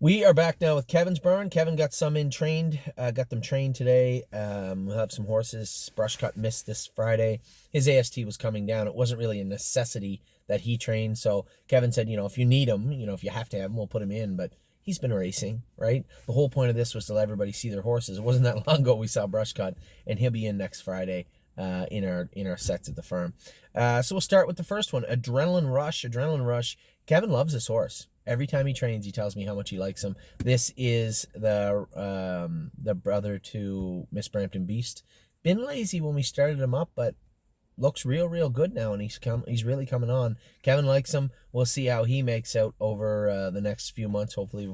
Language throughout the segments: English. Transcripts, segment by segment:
We are back now with Kevin's burn. Kevin got some in trained, got them trained today. We'll have some horses. Brush cut missed this Friday. His AST was coming down. It wasn't really a necessity that he trained. So Kevin said, if you need him, if you have to have him, we'll put him in. But he's been racing, right? The whole point of this was to let everybody see their horses. It wasn't that long ago we saw Brush cut, and he'll be in next Friday in our sets at the farm. So we'll start with the first one, Adrenaline Rush. Adrenaline Rush. Kevin loves this horse. Every time he trains, he tells me how much he likes him. This is the brother to Miss Brampton Beast. Been lazy when we started him up, but looks real good now, and he's really coming on. Kevin likes him. We'll see how he makes out over the next few months. Hopefully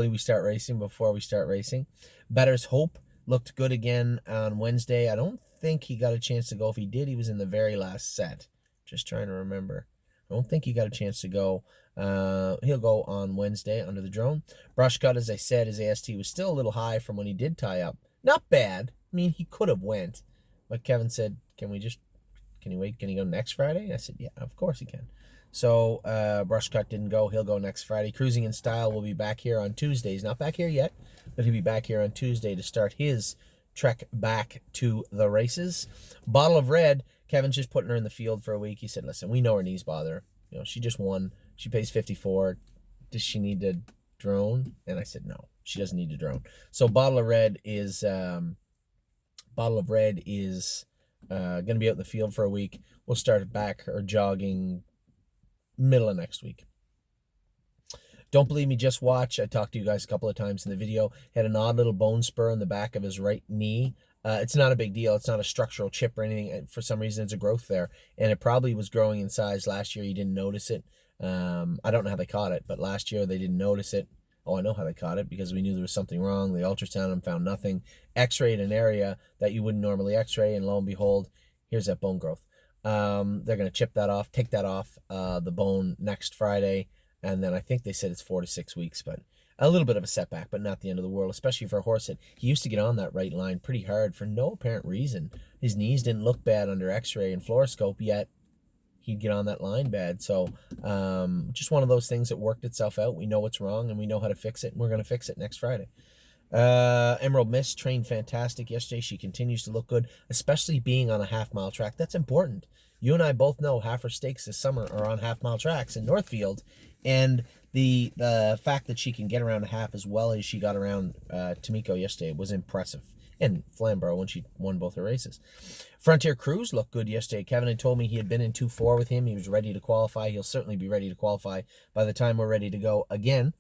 we start racing before we start racing. Better's Hope looked good again on Wednesday. I don't think he got a chance to go. If he did, he was in the very last set. Just trying to remember. I don't think he got a chance to go. He'll go on Wednesday under the drone. Brush cut, as I said, his AST was still a little high from when he did tie up. Not bad. I mean, he could have went. But Kevin said, can you wait? Can he go next Friday? I said, yeah, of course he can. So Brush cut didn't go. He'll go next Friday. Cruising in Style will be back here on Tuesday. He's not back here yet, but he'll be back here on Tuesday to start his trek back to the races. Bottle of Red, Kevin's just putting her in the field for a week. He said, listen, we know her knees bother her. She just won. She pays $54. Does she need to drone? And I said, no, she doesn't need to drone. So Bottle of Red is going to be out in the field for a week. We'll start back her jogging middle of next week. Don't believe me, just watch. I talked to you guys a couple of times in the video. Had an odd little bone spur in the back of his right knee. It's not a big deal. It's not a structural chip or anything. For some reason, it's a growth there. And it probably was growing in size last year. He didn't notice it. I don't know how they caught it, but last year they didn't notice it. Oh, I know how they caught it, because we knew there was something wrong. They ultrasounded and found nothing. X-rayed an area that you wouldn't normally X-ray, and lo and behold, here's that bone growth. They're going to chip that off, take that off the bone next Friday, and then I think they said it's 4 to 6 weeks, but a little bit of a setback, but not the end of the world, especially for a horse that he used to get on that right line pretty hard for no apparent reason. His knees didn't look bad under X-ray and fluoroscope, yet he'd get on that line bad. So just one of those things that worked itself out. We know what's wrong, and we know how to fix it, and we're going to fix it next Friday. Emerald Mist trained fantastic yesterday. She continues to look good, especially being on a half-mile track. That's important. You and I both know half her stakes this summer are on half-mile tracks in Northfield, and the fact that she can get around a half as well as she got around Tomiko yesterday was impressive. And Flamborough when she won both her races. Frontier Cruise looked good yesterday. Kevin had told me he had been in 2-4 with him. He was ready to qualify. He'll certainly be ready to qualify by the time we're ready to go again.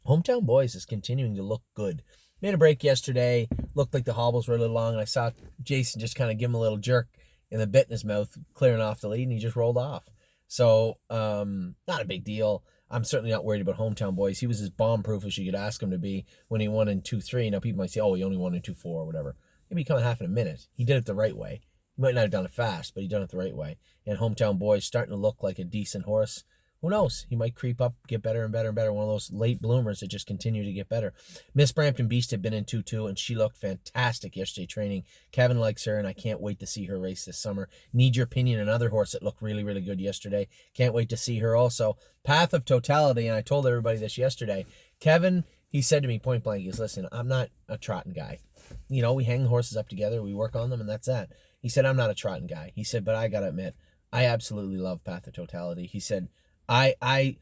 Hometown Boys is continuing to look good. Made a break yesterday. Looked like the hobbles were a little long, and I saw Jason just kind of give him a little jerk in the bit in his mouth, clearing off the lead, and he just rolled off. So, not a big deal. I'm certainly not worried about Hometown Boys. He was as bomb-proof as you could ask him to be when he won in 2-3. Now, people might say, oh, he only won in 2-4 or whatever. He'd be coming half in a minute. He did it the right way. He might not have done it fast, but he done it the right way. And Hometown Boys starting to look like a decent horse. Who knows? He might creep up, get better and better and better. One of those late bloomers that just continue to get better. Miss Brampton Beast had been in 2-2, and she looked fantastic yesterday training. Kevin likes her, and I can't wait to see her race this summer. Need your opinion, another horse that looked really good yesterday. Can't wait to see her also. Path of Totality, and I told everybody this yesterday. Kevin, he said to me point blank, he goes, listen, I'm not a trotting guy. We hang horses up together, we work on them, and that's that. He said, I'm not a trotting guy. He said, but I got to admit, I absolutely love Path of Totality. He said, I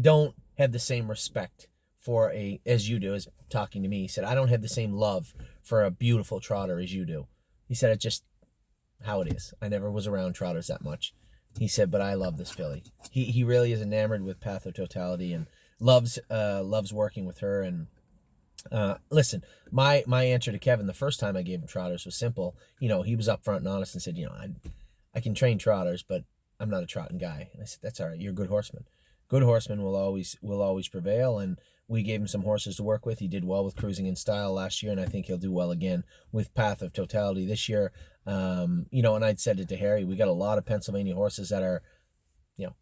don't have the same respect for as you do, as talking to me. He said, I don't have the same love for a beautiful trotter as you do. He said, it's just how it is. I never was around trotters that much. He said, but I love this filly. He really is enamored with Path of Totality and loves working with her. And listen, my answer to Kevin the first time I gave him trotters was simple. He was upfront and honest and said, I can train trotters, but I'm not a trotting guy. And I said, that's all right. You're a good horseman. Good horsemen will always prevail. And we gave him some horses to work with. He did well with Cruising in Style last year, and I think he'll do well again with Path of Totality this year. And I'd said it to Harry, we got a lot of Pennsylvania horses that are,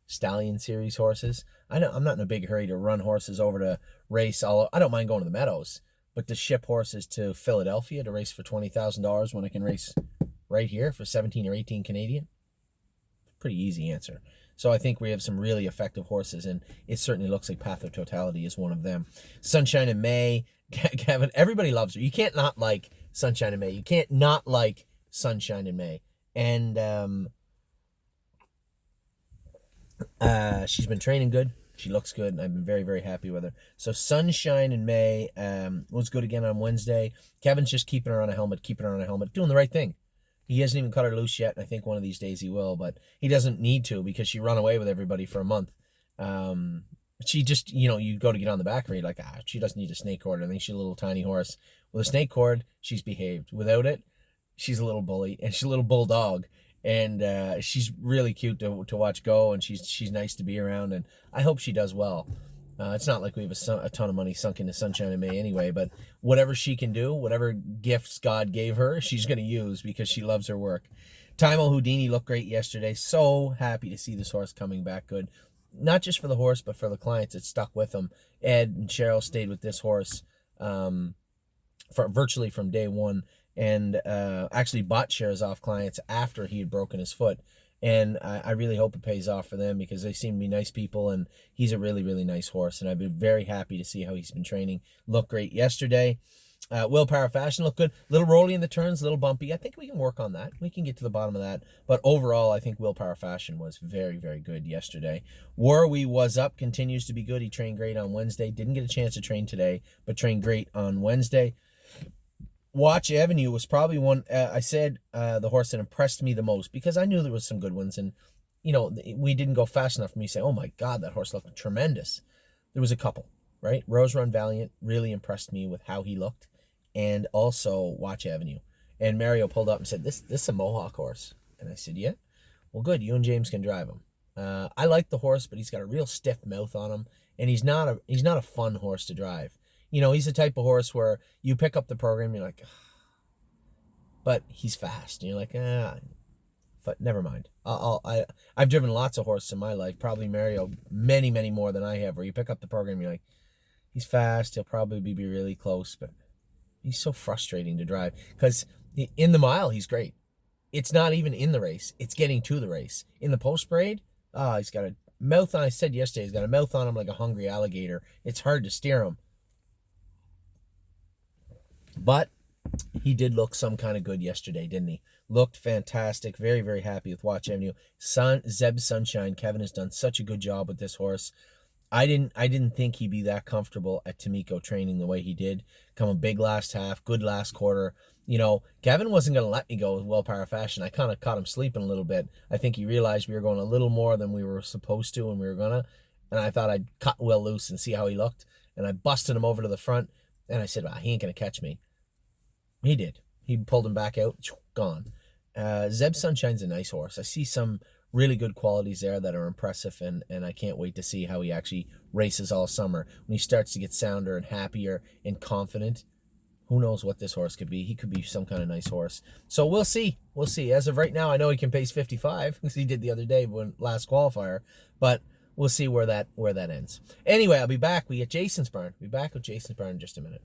Stallion Series horses. I'm not in a big hurry to run horses over to race. I don't mind going to the Meadows, but to ship horses to Philadelphia to race for $20,000 when I can race right here for 17 or 18 Canadian. Pretty easy answer. So I think we have some really effective horses, and it certainly looks like Path of Totality is one of them. Sunshine in May, Kevin, everybody loves her. You can't not like Sunshine in May. You can't not like Sunshine in May. And she's been training good. She looks good, and I've been very, very happy with her. So Sunshine in May was good again on Wednesday. Kevin's just keeping her on a helmet, doing the right thing. He hasn't even cut her loose yet, and I think one of these days he will, but he doesn't need to because she run away with everybody for a month. She just, you go to get on the back of her, you're like, she doesn't need a snake cord. I think she's a little tiny horse. With a snake cord, she's behaved. Without it, she's a little bully, and she's a little bulldog. And she's really cute to watch go, and she's nice to be around, and I hope she does well. It's not like we have a ton of money sunk into Sunshine in May anyway, but whatever she can do, whatever gifts God gave her, she's going to use because she loves her work. Timo Houdini looked great yesterday. So happy to see this horse coming back good. Not just for the horse, but for the clients that stuck with him. Ed and Cheryl stayed with this horse for virtually from day one, and actually bought shares off clients after he had broken his foot. And I really hope it pays off for them because they seem to be nice people, and he's a really, really nice horse. And I've been very happy to see how he's been training. Looked great yesterday. Willpower Fashion looked good. Little rolly in the turns, a little bumpy. I think we can work on that. We can get to the bottom of that. But overall, I think Willpower Fashion was very, very good yesterday. Warwi was up, continues to be good. He trained great on Wednesday. Didn't get a chance to train today, but trained great on Wednesday. Watch Avenue was probably one, I said, the horse that impressed me the most because I knew there was some good ones. And, we didn't go fast enough for me to say, oh my God, that horse looked tremendous. There was a couple, right? Rose Run Valiant really impressed me with how he looked. And also Watch Avenue. And Mario pulled up and said, this is a Mohawk horse. And I said, yeah, well, good. You and James can drive him. I like the horse, but he's got a real stiff mouth on him. And he's not a fun horse to drive. He's the type of horse where you pick up the program, you're like, but he's fast. And you're like, but never mind. I've driven lots of horses in my life, probably Mario, many, many more than I have, where you pick up the program, you're like, he's fast, he'll probably be really close, but he's so frustrating to drive. Because in the mile, he's great. It's not even in the race. It's getting to the race. In the post parade, he's got a mouth on, I said yesterday, he's got a mouth on him like a hungry alligator. It's hard to steer him. But he did look some kind of good yesterday, didn't he? Looked fantastic. Very, very happy with Watch Avenue. Zeb Sunshine, Kevin has done such a good job with this horse. I didn't think he'd be that comfortable at Tamiko training the way he did. Come a big last half, good last quarter. Kevin wasn't going to let me go with Willpower Fashion. I kind of caught him sleeping a little bit. I think he realized we were going a little more than we were supposed to, and we were going to. And I thought I'd cut Will loose and see how he looked. And I busted him over to the front. And I said, he ain't going to catch me. He did. He pulled him back out. Gone. Zeb Sunshine's a nice horse. I see some really good qualities there that are impressive, and I can't wait to see how he actually races all summer. When he starts to get sounder and happier and confident, who knows what this horse could be. He could be some kind of nice horse. So we'll see. We'll see. As of right now, I know he can pace 55, because he did the other day when last qualifier, but we'll see where that ends. Anyway, I'll be back. We get Jason's barn. Be back with Jason's barn in just a minute.